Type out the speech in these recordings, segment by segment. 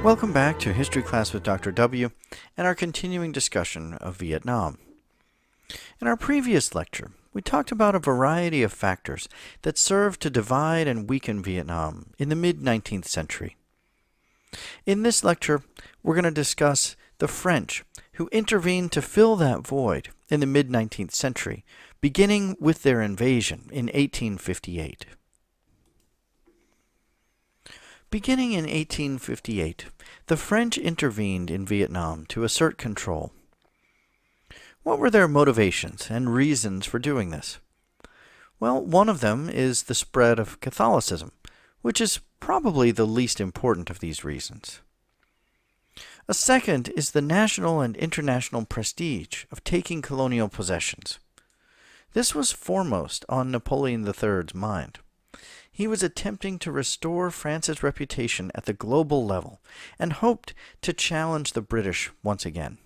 Welcome back to History Class with Dr. W and our continuing discussion of Vietnam. In our previous lecture, we talked about a variety of factors that served to divide and weaken Vietnam in the mid-19th century. In this lecture, we're going to discuss the French, who intervened to fill that void in the mid-19th century, beginning with their invasion in 1858. Beginning in 1858, the French intervened in Vietnam to assert control. What were their motivations and reasons for doing this? Well, one of them is the spread of Catholicism, which is probably the least important of these reasons. A second is the national and international prestige of taking colonial possessions. This was foremost on Napoleon III's mind. He was attempting to restore France's reputation at the global level and hoped to challenge the British once again.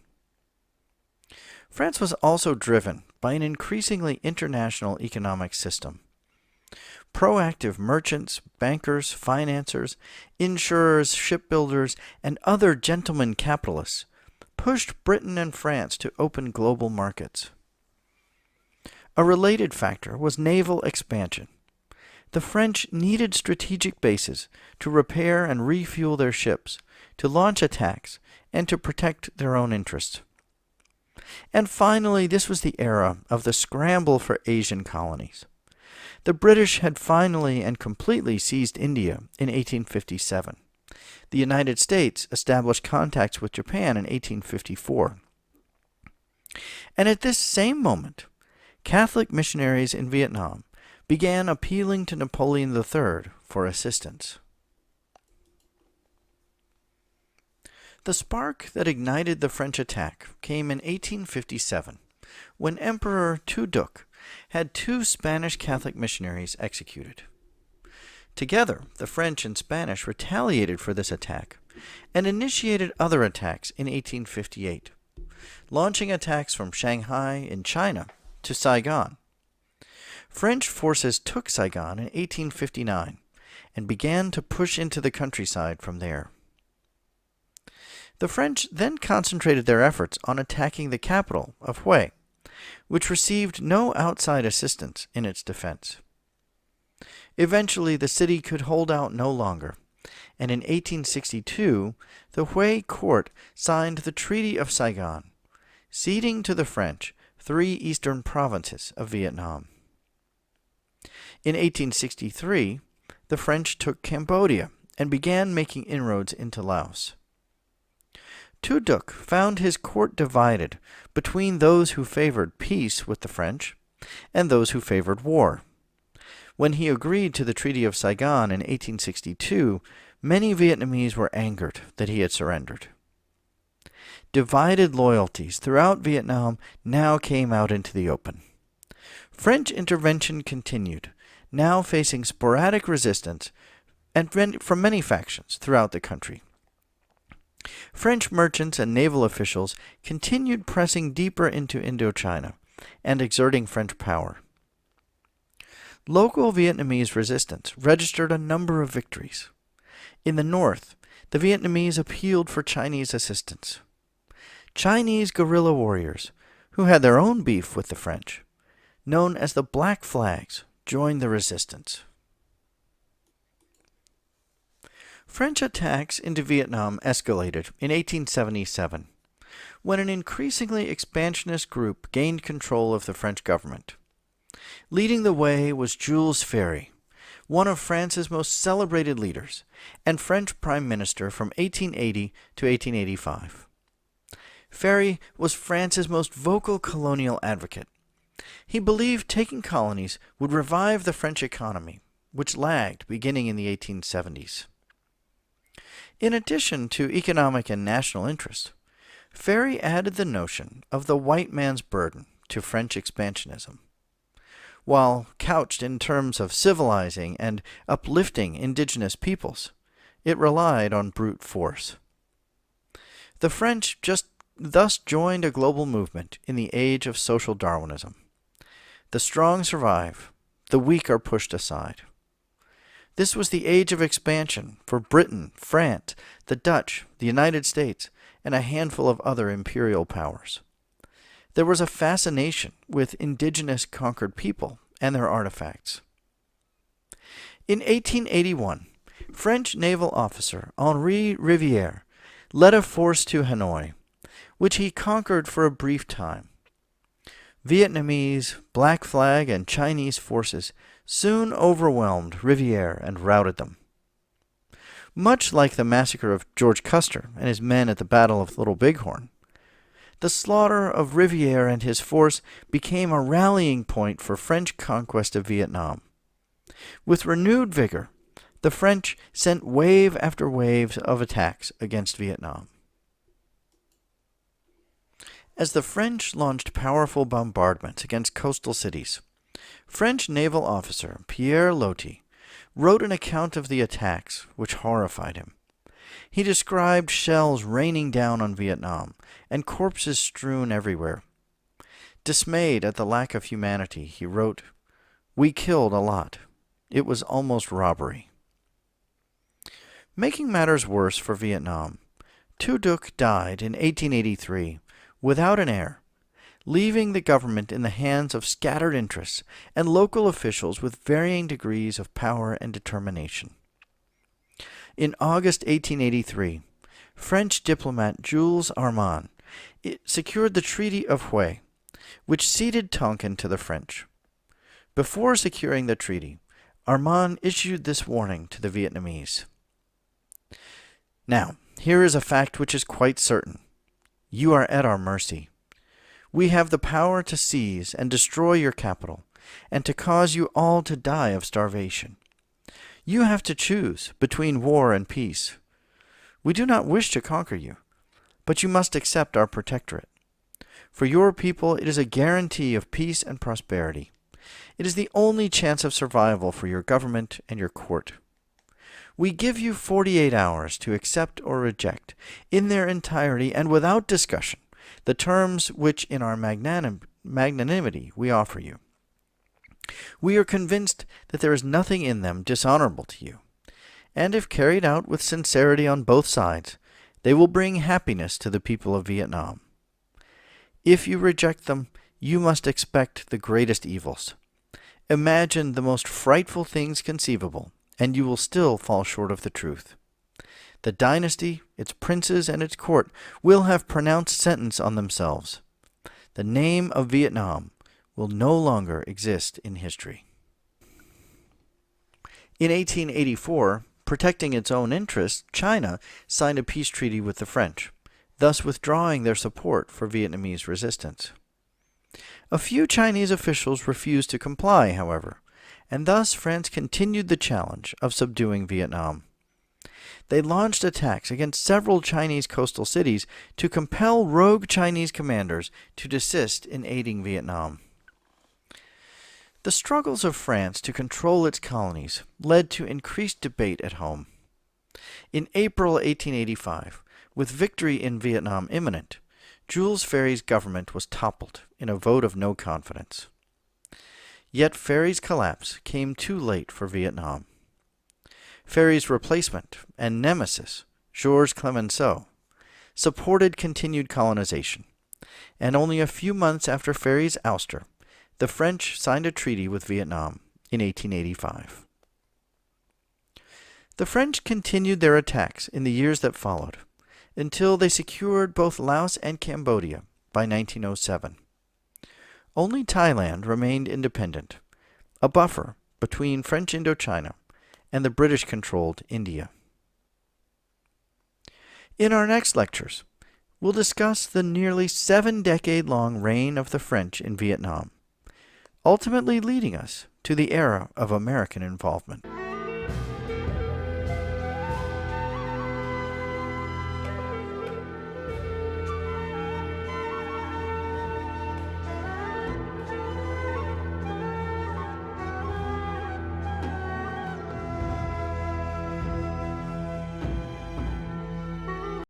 France was also driven by an increasingly international economic system. Proactive merchants, bankers, financiers, insurers, shipbuilders, and other gentlemen capitalists pushed Britain and France to open global markets. A related factor was naval expansion. The French needed strategic bases to repair and refuel their ships, to launch attacks, and to protect their own interests. And finally, this was the era of the scramble for Asian colonies. The British had finally and completely seized India in 1857. The United States established contacts with Japan in 1854. And at this same moment, Catholic missionaries in Vietnam began appealing to Napoleon III for assistance. The spark that ignited the French attack came in 1857, when Emperor Tu Duc had two Spanish Catholic missionaries executed. Together, the French and Spanish retaliated for this attack and initiated other attacks in 1858, launching attacks from Shanghai in China to Saigon. French forces took Saigon in 1859 and began to push into the countryside from there. The French then concentrated their efforts on attacking the capital of Hue, which received no outside assistance in its defense. Eventually, the city could hold out no longer, and in 1862, the Hue court signed the Treaty of Saigon, ceding to the French 3 eastern provinces of Vietnam. In 1863, the French took Cambodia and began making inroads into Laos. Tu Duc found his court divided between those who favored peace with the French and those who favored war. When he agreed to the Treaty of Saigon in 1862, many Vietnamese were angered that he had surrendered. Divided loyalties throughout Vietnam now came out into the open. French intervention continued, now facing sporadic resistance from many factions throughout the country. French merchants and naval officials continued pressing deeper into Indochina and exerting French power. Local Vietnamese resistance registered a number of victories. In the north, the Vietnamese appealed for Chinese assistance. Chinese guerrilla warriors, who had their own beef with the French, known as the Black Flags, joined the resistance. French attacks into Vietnam escalated in 1877, when an increasingly expansionist group gained control of the French government. Leading the way was Jules Ferry, one of France's most celebrated leaders, and French Prime Minister from 1880 to 1885. Ferry was France's most vocal colonial advocate. He believed taking colonies would revive the French economy, which lagged beginning in the 1870s. In addition to economic and national interest, Ferry added the notion of the white man's burden to French expansionism. While couched in terms of civilizing and uplifting indigenous peoples, it relied on brute force. The French thus joined a global movement in the age of social Darwinism. The strong survive, the weak are pushed aside. This was the age of expansion for Britain, France, the Dutch, the United States, and a handful of other imperial powers. There was a fascination with indigenous conquered people and their artifacts. In 1881, French naval officer Henri Rivière led a force to Hanoi, which he conquered for a brief time. Vietnamese, Black Flag, and Chinese forces soon overwhelmed Rivière and routed them. Much like the massacre of George Custer and his men at the Battle of Little Bighorn, the slaughter of Rivière and his force became a rallying point for French conquest of Vietnam. With renewed vigor, the French sent wave after wave of attacks against Vietnam. As the French launched powerful bombardments against coastal cities, French naval officer Pierre Loti wrote an account of the attacks which horrified him. He described shells raining down on Vietnam and corpses strewn everywhere. Dismayed at the lack of humanity, he wrote, "We killed a lot. It was almost robbery." Making matters worse for Vietnam, Tu Duc died in 1883 without an heir, leaving the government in the hands of scattered interests and local officials with varying degrees of power and determination. In August 1883, French diplomat Jules Armand secured the Treaty of Hue, which ceded Tonkin to the French. Before securing the treaty, Armand issued this warning to the Vietnamese. "Now, here is a fact which is quite certain. You are at our mercy. We have the power to seize and destroy your capital, and to cause you all to die of starvation. You have to choose between war and peace. We do not wish to conquer you, but you must accept our protectorate. For your people, it is a guarantee of peace and prosperity. It is the only chance of survival for your government and your court. We give you 48 hours to accept or reject, in their entirety and without discussion, the terms which in our magnanimity we offer you. We are convinced that there is nothing in them dishonorable to you, and if carried out with sincerity on both sides, they will bring happiness to the people of Vietnam. If you reject them, you must expect the greatest evils. Imagine the most frightful things conceivable, and you will still fall short of the truth. The dynasty, its princes, and its court will have pronounced sentence on themselves. The name of Vietnam will no longer exist in history." In 1884, protecting its own interests, China signed a peace treaty with the French, thus withdrawing their support for Vietnamese resistance. A few Chinese officials refused to comply, however, and thus France continued the challenge of subduing Vietnam. They launched attacks against several Chinese coastal cities to compel rogue Chinese commanders to desist in aiding Vietnam. The struggles of France to control its colonies led to increased debate at home. In April 1885, with victory in Vietnam imminent, Jules Ferry's government was toppled in a vote of no confidence. Yet Ferry's collapse came too late for Vietnam. Ferry's replacement and nemesis, Georges Clemenceau, supported continued colonization, and only a few months after Ferry's ouster, the French signed a treaty with Vietnam in 1885. The French continued their attacks in the years that followed, until they secured both Laos and Cambodia by 1907. Only Thailand remained independent, a buffer between French Indochina and the British-controlled India. In our next lectures, we'll discuss the nearly 7-decade-long reign of the French in Vietnam, ultimately leading us to the era of American involvement.